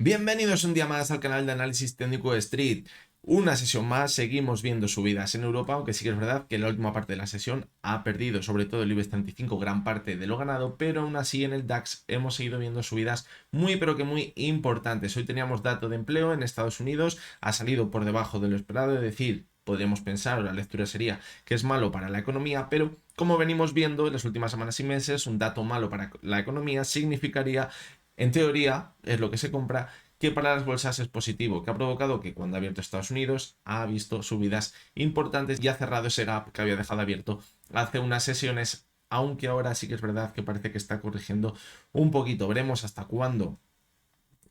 Bienvenidos un día más al canal de análisis técnico de Street. Una sesión más, seguimos viendo subidas en Europa, aunque sí que es verdad que la última parte de la sesión ha perdido, sobre todo el IBEX 35, gran parte de lo ganado, pero aún así en el DAX hemos seguido viendo subidas muy pero que muy importantes. Hoy teníamos dato de empleo en Estados Unidos, ha salido por debajo de lo esperado, es decir, podríamos pensar, o la lectura sería que es malo para la economía, pero como venimos viendo en las últimas semanas y meses, un dato malo para la economía significaría, en teoría, es lo que se compra, que para las bolsas es positivo, que ha provocado que cuando ha abierto Estados Unidos ha visto subidas importantes y ha cerrado ese gap que había dejado abierto hace unas sesiones, aunque ahora sí que es verdad que parece que está corrigiendo un poquito. Veremos hasta cuándo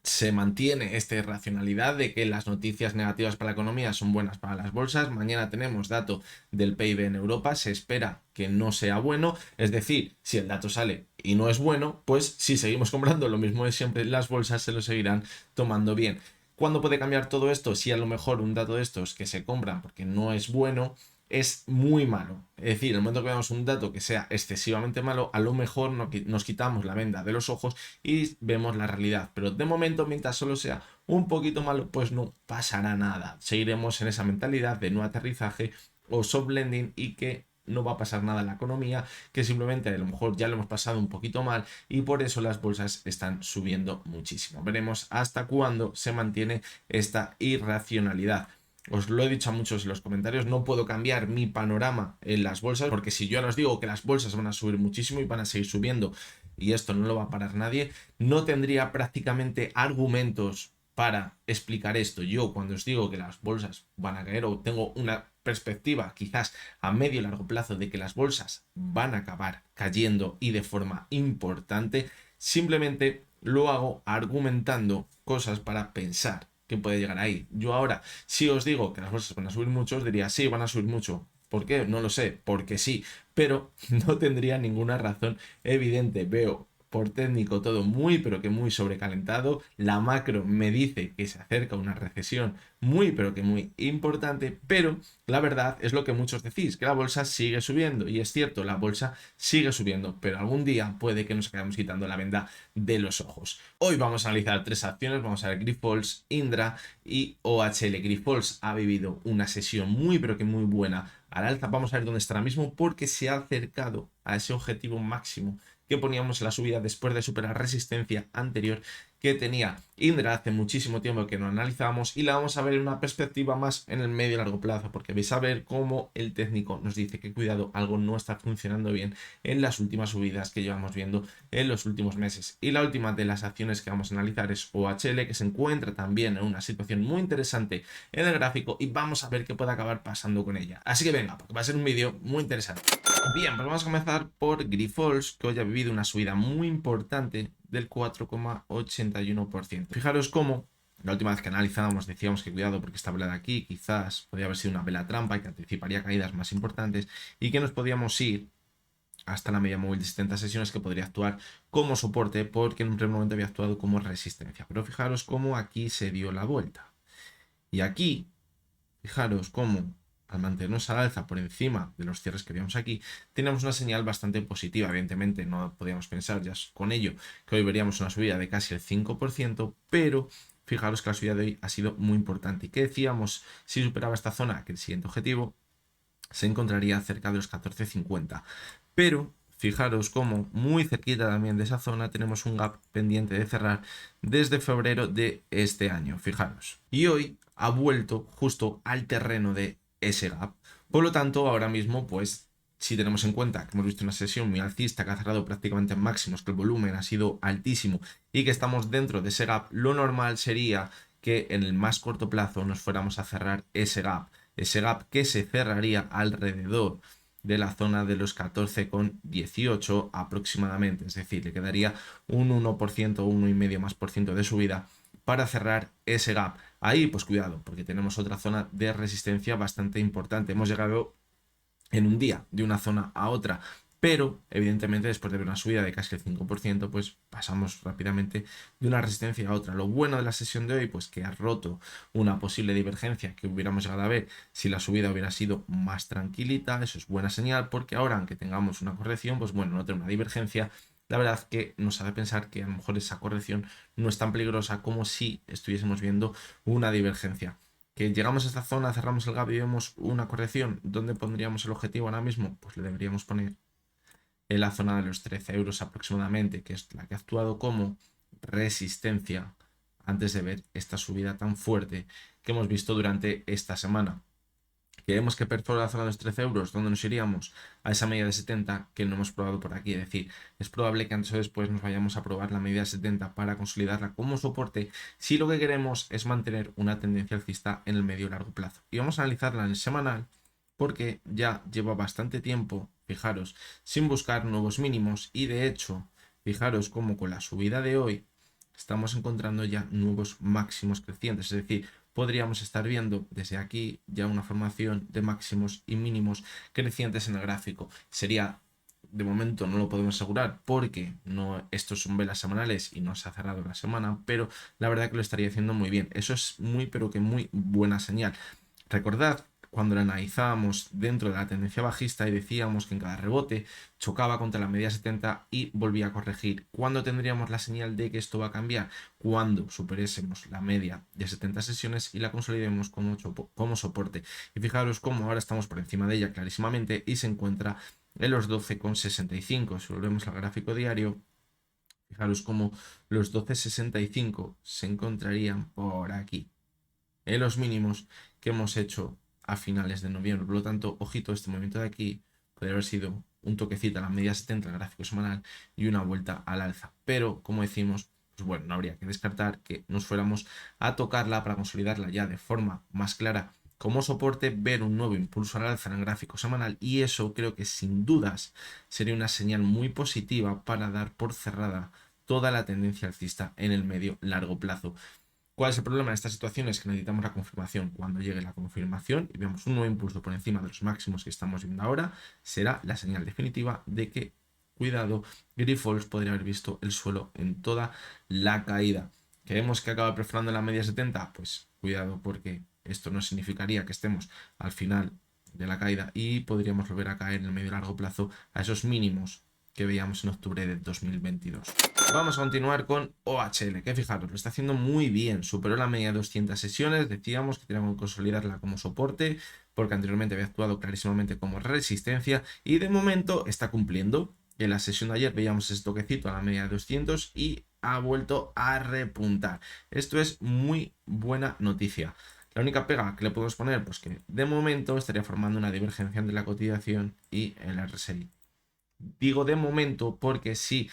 se mantiene esta irracionalidad de que las noticias negativas para la economía son buenas para las bolsas. Mañana tenemos dato del PIB en Europa, se espera que no sea bueno, es decir, si el dato sale y no es bueno, pues si seguimos comprando lo mismo de siempre, las bolsas se lo seguirán tomando bien. ¿Cuándo puede cambiar todo esto? Si a lo mejor un dato de estos que se compran porque no es bueno es muy malo. Es decir, en el momento que veamos un dato que sea excesivamente malo, a lo mejor nos quitamos la venda de los ojos y vemos la realidad. Pero de momento, mientras solo sea un poquito malo, pues no pasará nada. Seguiremos en esa mentalidad de no aterrizaje o soft landing y que no va a pasar nada en la economía, que simplemente a lo mejor ya lo hemos pasado un poquito mal y por eso las bolsas están subiendo muchísimo. Veremos hasta cuándo se mantiene esta irracionalidad. Os lo he dicho a muchos en los comentarios, no puedo cambiar mi panorama en las bolsas, porque si yo os digo que las bolsas van a subir muchísimo y van a seguir subiendo, y esto no lo va a parar nadie, no tendría prácticamente argumentos para explicar esto. Yo cuando os digo que las bolsas van a caer o tengo una perspectiva quizás a medio y largo plazo de que las bolsas van a acabar cayendo y de forma importante, simplemente lo hago argumentando cosas para pensar que puede llegar ahí. Yo ahora, si os digo que las bolsas van a subir mucho, os diría, sí, van a subir mucho. ¿Por qué? No lo sé, porque sí, pero no tendría ninguna razón evidente. Veo por técnico todo muy pero que muy sobrecalentado. La macro me dice que se acerca una recesión muy pero que muy importante, pero la verdad es lo que muchos decís, que la bolsa sigue subiendo. Y es cierto, la bolsa sigue subiendo, pero algún día puede que nos acabemos quitando la venda de los ojos. Hoy vamos a analizar tres acciones, vamos a ver Grifols, Indra y OHL. Grifols ha vivido una sesión muy pero que muy buena al alza. Vamos a ver dónde está ahora mismo porque se ha acercado a ese objetivo máximo que poníamos en la subida después de superar la resistencia anterior que tenía Indra hace muchísimo tiempo que no analizábamos y la vamos a ver en una perspectiva más en el medio y largo plazo, porque vais a ver cómo el técnico nos dice que cuidado, algo no está funcionando bien en las últimas subidas que llevamos viendo en los últimos meses. Y la última de las acciones que vamos a analizar es OHL, que se encuentra también en una situación muy interesante en el gráfico y vamos a ver qué puede acabar pasando con ella. Así que venga, porque va a ser un vídeo muy interesante. Bien, pues vamos a comenzar por Grifols, que hoy ha vivido una subida muy importante del 4,81%. Fijaros cómo la última vez que analizábamos decíamos que cuidado porque esta vela de aquí quizás podría haber sido una vela trampa y que anticiparía caídas más importantes y que nos podíamos ir hasta la media móvil de 70 sesiones que podría actuar como soporte porque en un primer momento había actuado como resistencia. Pero fijaros cómo aquí se dio la vuelta. Y aquí, fijaros cómo al mantenernos al alza por encima de los cierres que vimos aquí, tenemos una señal bastante positiva. Evidentemente no podíamos pensar ya con ello que hoy veríamos una subida de casi el 5%, pero fijaros que la subida de hoy ha sido muy importante. ¿Y qué decíamos? Si superaba esta zona, que el siguiente objetivo se encontraría cerca de los 14,50. Pero fijaros cómo muy cerquita también de esa zona tenemos un gap pendiente de cerrar desde febrero de este año, fijaros. Y hoy ha vuelto justo al terreno de ese gap. Por lo tanto, ahora mismo, pues, si tenemos en cuenta que hemos visto una sesión muy alcista que ha cerrado prácticamente en máximos, que el volumen ha sido altísimo y que estamos dentro de ese gap, lo normal sería que en el más corto plazo nos fuéramos a cerrar ese gap que se cerraría alrededor de la zona de los 14,18 aproximadamente, es decir, le quedaría un 1%, 1,5% más por ciento de subida para cerrar ese gap. Ahí, pues cuidado, porque tenemos otra zona de resistencia bastante importante. Hemos llegado en un día de una zona a otra, pero evidentemente después de ver una subida de casi el 5%, pues pasamos rápidamente de una resistencia a otra. Lo bueno de la sesión de hoy, pues que ha roto una posible divergencia que hubiéramos llegado a ver si la subida hubiera sido más tranquilita. Eso es buena señal porque ahora, aunque tengamos una corrección, pues bueno, no tener una divergencia la verdad que nos hace pensar que a lo mejor esa corrección no es tan peligrosa como si estuviésemos viendo una divergencia. Que llegamos a esta zona, cerramos el gap y vemos una corrección. ¿Dónde pondríamos el objetivo ahora mismo? Pues le deberíamos poner en la zona de los 13 euros aproximadamente, que es la que ha actuado como resistencia antes de ver esta subida tan fuerte que hemos visto durante esta semana. Queremos que perfora la zona de los 13 euros, ¿dónde nos iríamos? A esa media de 70 que no hemos probado por aquí. Es decir, es probable que antes o después nos vayamos a probar la media de 70 para consolidarla como soporte si lo que queremos es mantener una tendencia alcista en el medio y largo plazo. Y vamos a analizarla en el semanal porque ya lleva bastante tiempo, fijaros, sin buscar nuevos mínimos y de hecho, fijaros cómo con la subida de hoy estamos encontrando ya nuevos máximos crecientes, es decir, podríamos estar viendo desde aquí ya una formación de máximos y mínimos crecientes en el gráfico. Sería, de momento no lo podemos asegurar porque no, estos son velas semanales y no se ha cerrado la semana, pero la verdad que lo estaría haciendo muy bien. Eso es muy, pero que muy buena señal. Recordad cuando la analizábamos dentro de la tendencia bajista y decíamos que en cada rebote chocaba contra la media 70 y volvía a corregir. ¿Cuándo tendríamos la señal de que esto va a cambiar? Cuando superésemos la media de 70 sesiones y la consolidemos como soporte. Y fijaros cómo ahora estamos por encima de ella clarísimamente y se encuentra en los 12,65. Si volvemos al gráfico diario, fijaros cómo los 12,65 se encontrarían por aquí, en los mínimos que hemos hecho a finales de noviembre. Por lo tanto, ojito, este movimiento de aquí podría haber sido un toquecito a la media 70 del gráfico semanal y una vuelta al alza. Pero, como decimos, pues bueno, no habría que descartar que nos fuéramos a tocarla para consolidarla ya de forma más clara como soporte, ver un nuevo impulso al alza en el gráfico semanal y eso creo que sin dudas sería una señal muy positiva para dar por cerrada toda la tendencia alcista en el medio largo plazo. ¿Cuál es el problema de esta situación? Es que necesitamos la confirmación. Cuando llegue la confirmación y veamos un nuevo impulso por encima de los máximos que estamos viendo ahora, será la señal definitiva de que, cuidado, Grifols podría haber visto el suelo en toda la caída. ¿Queremos que acabe perforando la media 70? Pues cuidado, porque esto no significaría que estemos al final de la caída y podríamos volver a caer en el medio y largo plazo a esos mínimos que veíamos en octubre de 2022. Vamos a continuar con OHL, que fijaros, lo está haciendo muy bien, superó la media de 200 sesiones, decíamos que teníamos que consolidarla como soporte, porque anteriormente había actuado clarísimamente como resistencia, y de momento está cumpliendo. En la sesión de ayer veíamos ese toquecito a la media de 200 y ha vuelto a repuntar. Esto es muy buena noticia. La única pega que le podemos poner, pues que de momento estaría formando una divergencia entre la cotización y el RSI. Digo de momento porque si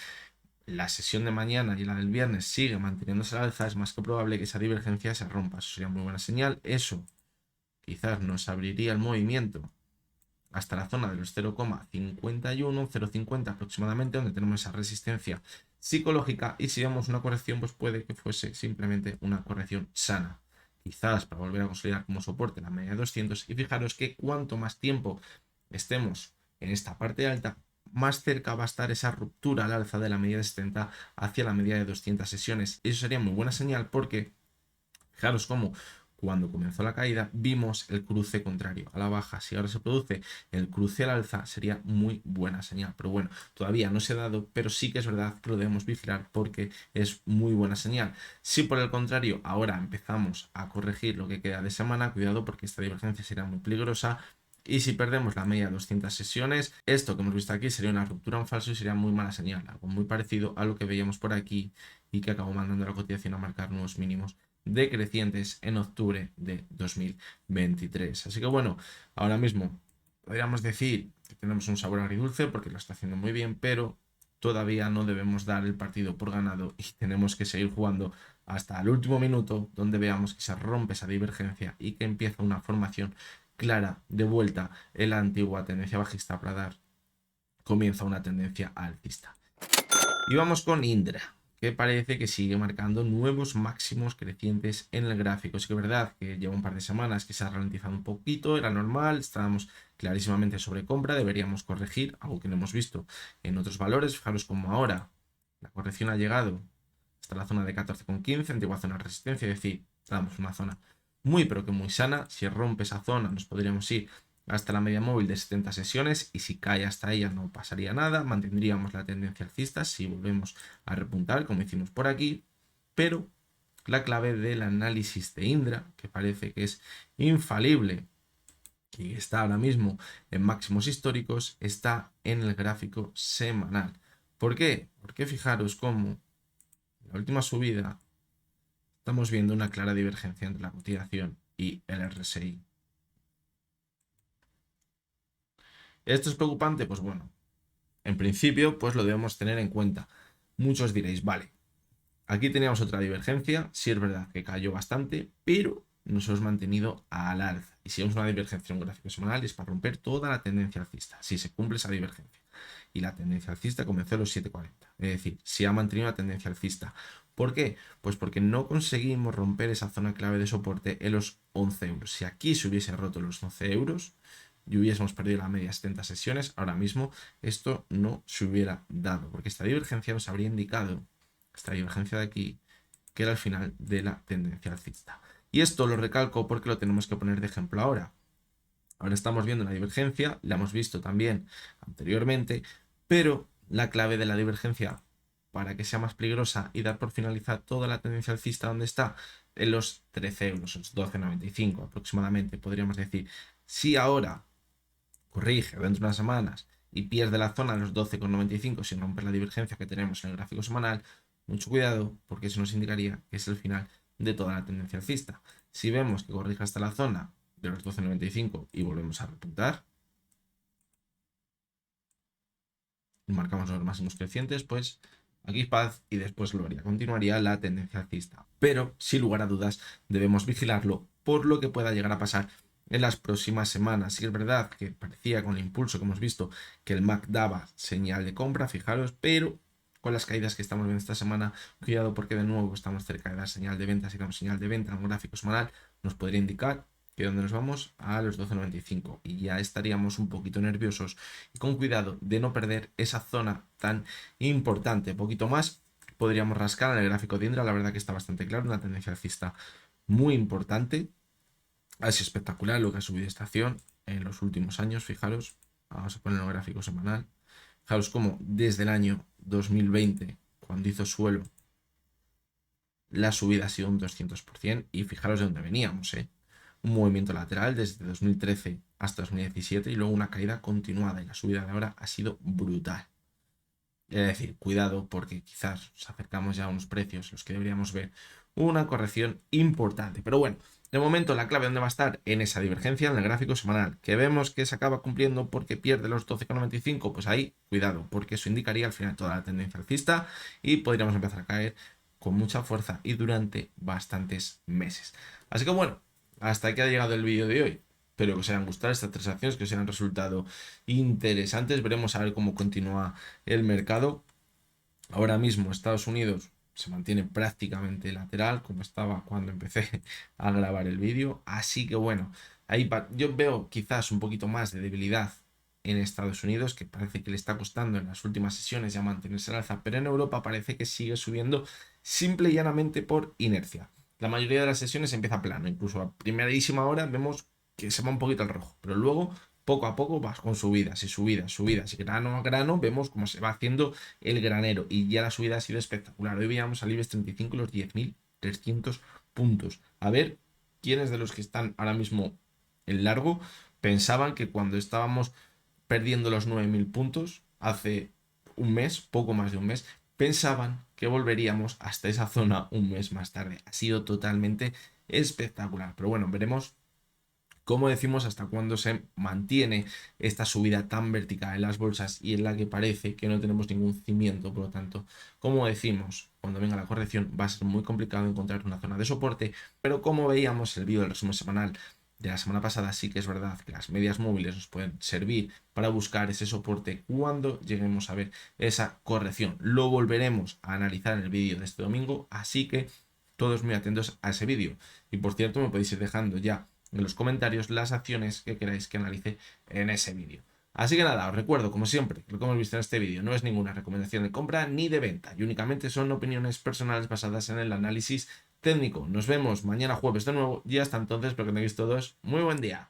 la sesión de mañana y la del viernes sigue manteniéndose al alza, es más que probable que esa divergencia se rompa. Eso sería muy buena señal. Eso quizás nos abriría el movimiento hasta la zona de los 0,51, 0,50 aproximadamente, donde tenemos esa resistencia psicológica. Y si vemos una corrección, pues puede que fuese simplemente una corrección sana. Quizás para volver a consolidar como soporte la media de 200. Y fijaros que cuanto más tiempo estemos en esta parte alta, más cerca va a estar esa ruptura al alza de la media de 70 hacia la media de 200 sesiones. Eso sería muy buena señal porque, fijaros cómo cuando comenzó la caída vimos el cruce contrario a la baja. Si ahora se produce el cruce al alza sería muy buena señal. Pero bueno, todavía no se ha dado, pero sí que es verdad que lo debemos vigilar porque es muy buena señal. Si por el contrario ahora empezamos a corregir lo que queda de semana, cuidado porque esta divergencia será muy peligrosa. Y si perdemos la media de 200 sesiones, esto que hemos visto aquí sería una ruptura en falso y sería muy mala señal. Algo muy parecido a lo que veíamos por aquí y que acabó mandando la cotización a marcar nuevos mínimos decrecientes en octubre de 2023. Así que bueno, ahora mismo podríamos decir que tenemos un sabor agridulce porque lo está haciendo muy bien, pero todavía no debemos dar el partido por ganado y tenemos que seguir jugando hasta el último minuto donde veamos que se rompe esa divergencia y que empieza una formación clara de vuelta en la antigua tendencia bajista para dar comienza una tendencia alcista. Y vamos con Indra, que parece que sigue marcando nuevos máximos crecientes en el gráfico. Es que es verdad que lleva un par de semanas que se ha ralentizado un poquito, era normal, estábamos clarísimamente sobre compra, deberíamos corregir, algo que no hemos visto en otros valores. Fijaros como ahora la corrección ha llegado hasta la zona de 14,15, antigua zona de resistencia, es decir, damos una zona muy pero que muy sana. Si rompe esa zona nos podríamos ir hasta la media móvil de 70 sesiones y si cae hasta ella no pasaría nada, mantendríamos la tendencia alcista si volvemos a repuntar como hicimos por aquí, pero la clave del análisis de Indra, que parece que es infalible y está ahora mismo en máximos históricos, está en el gráfico semanal. ¿Por qué? Porque fijaros cómo en la última subida estamos viendo una clara divergencia entre la cotización y el RSI. ¿Esto es preocupante? Pues bueno, en principio pues lo debemos tener en cuenta. Muchos diréis, vale, aquí teníamos otra divergencia, sí es verdad que cayó bastante, pero nos hemos mantenido al alza. Y si vemos una divergencia en un gráfico semanal es para romper toda la tendencia alcista, si se cumple esa divergencia. Y la tendencia alcista comenzó en los 7.40, es decir, si ha mantenido la tendencia alcista. ¿Por qué? Pues porque no conseguimos romper esa zona clave de soporte en los 11 euros. Si aquí se hubiese roto los 11 euros y hubiésemos perdido la media 70 sesiones, ahora mismo esto no se hubiera dado, porque esta divergencia nos habría indicado, esta divergencia de aquí, que era el final de la tendencia alcista. Y esto lo recalco porque lo tenemos que poner de ejemplo ahora. Ahora estamos viendo una divergencia, la hemos visto también anteriormente, pero la clave de la divergencia para que sea más peligrosa y dar por finalizar toda la tendencia alcista, ¿dónde está? En los 13 euros, los 12,95 aproximadamente, podríamos decir. Si ahora corrige dentro de unas semanas y pierde la zona de los 12,95 sin romper la divergencia que tenemos en el gráfico semanal, mucho cuidado porque eso nos indicaría que es el final de toda la tendencia alcista. Si vemos que corrige hasta la zona de los 12,95 y volvemos a repuntar y marcamos los máximos crecientes, pues aquí paz y después gloria. Continuaría la tendencia alcista. Pero, sin lugar a dudas, debemos vigilarlo por lo que pueda llegar a pasar en las próximas semanas. Si es verdad que parecía con el impulso que hemos visto que el MAC daba señal de compra, fijaros, pero con las caídas que estamos viendo esta semana, cuidado porque de nuevo estamos cerca de la señal de venta. Si damos señal de venta en un gráfico semanal, nos podría indicar que donde nos vamos a los 12,95 y ya estaríamos un poquito nerviosos y con cuidado de no perder esa zona tan importante. Poquito más podríamos rascar en el gráfico de Indra, la verdad que está bastante claro, una tendencia alcista muy importante. Ha sido espectacular lo que ha subido esta acción en los últimos años, fijaros, vamos a poner el gráfico semanal. Fijaros cómo desde el año 2020, cuando hizo suelo, la subida ha sido un 200% y fijaros de dónde veníamos, un movimiento lateral desde 2013 hasta 2017 y luego una caída continuada y la subida de ahora ha sido brutal. Es decir, cuidado porque quizás nos acercamos ya a unos precios los que deberíamos ver una corrección importante. Pero bueno, de momento la clave dónde va a estar en esa divergencia en el gráfico semanal, que vemos que se acaba cumpliendo porque pierde los 12,95, pues ahí cuidado, porque eso indicaría al final toda la tendencia alcista y podríamos empezar a caer con mucha fuerza y durante bastantes meses. Así que bueno, hasta aquí ha llegado el vídeo de hoy. Espero que os hayan gustado estas tres acciones, que os hayan resultado interesantes. Veremos a ver cómo continúa el mercado. Ahora mismo Estados Unidos se mantiene prácticamente lateral, como estaba cuando empecé a grabar el vídeo. Así que bueno, ahí yo veo quizás un poquito más de debilidad en Estados Unidos, que parece que le está costando en las últimas sesiones ya mantenerse al alza, pero en Europa parece que sigue subiendo simple y llanamente por inercia. La mayoría de las sesiones empieza plano, incluso a primerísima hora vemos que se va un poquito al rojo, pero luego poco a poco vas con subidas y subidas, subidas y grano a grano vemos cómo se va haciendo el granero y ya la subida ha sido espectacular. Hoy veíamos al IBEX 35 los 10.300 puntos. A ver quiénes de los que están ahora mismo en largo pensaban que cuando estábamos perdiendo los 9.000 puntos hace un mes, poco más de un mes, pensaban que volveríamos hasta esa zona un mes más tarde. Ha sido totalmente espectacular. Pero bueno, veremos cómo decimos hasta cuándo se mantiene esta subida tan vertical en las bolsas y en la que parece que no tenemos ningún cimiento. Por lo tanto, como decimos, cuando venga la corrección va a ser muy complicado encontrar una zona de soporte, pero como veíamos en el vídeo del resumen semanal de la semana pasada, sí que es verdad que las medias móviles nos pueden servir para buscar ese soporte cuando lleguemos a ver esa corrección. Lo volveremos a analizar en el vídeo de este domingo, así que todos muy atentos a ese vídeo. Y por cierto, me podéis ir dejando ya en los comentarios las acciones que queráis que analice en ese vídeo. Así que nada, os recuerdo, como siempre, que lo que hemos visto en este vídeo no es ninguna recomendación de compra ni de venta y únicamente son opiniones personales basadas en el análisis técnico. Nos vemos mañana jueves de nuevo y hasta entonces, espero que tengáis todos muy buen día.